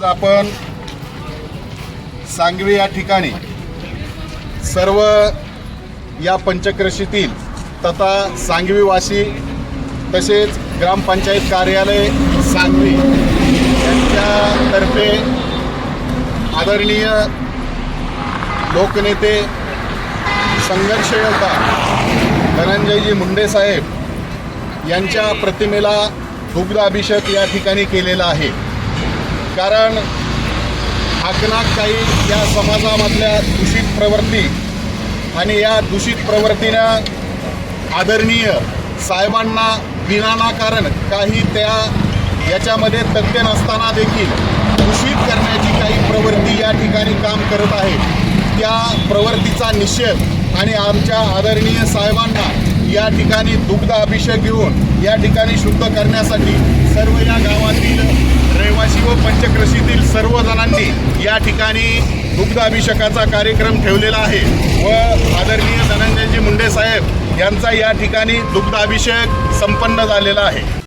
आपण सांगवी या ठिकाणी सर्व या पंचक्रोशीतील तथा सांगवीवासी तसेच ग्रामपंचायत कार्यालय सांगवी यांच्यातर्फे आदरणीय लोकनेते संघर्ष योद्धा धनंजयजी मुंडे साहेब यांच्या प्रतिमेला दुग्धाभिषेक या ठिकाणी केलेला आहे। कारण हाकनाक काही या समाजामधल्या दूषित प्रवृत्ती आणि या दूषित प्रवृत्तीनं आदरणीय साहेबांना विनाकारण काही याच्यामध्ये तथ्य नसताना देखील दूषित करण्याची काही प्रवृत्ती या ठिकाणी काम करत आहे। त्या प्रवृत्तीचा निषेध आणि आमच्या आदरणीय साहेबांना या ठिकाणी दुग्ध अभिषेक घेऊन या ठिकाणी शुद्ध करण्यासाठी सर्व या गावातील रहिवासी व पंचक्रोशीतील सर्व जणांनी या ठिकाणी दुग्ध अभिषेकाचा कार्यक्रम ठेवलेला आहे व आदरणीय धनंजयजी मुंडे साहेब यांचा या ठिकाणी दुग्ध अभिषेक संपन्न झालेला आहे।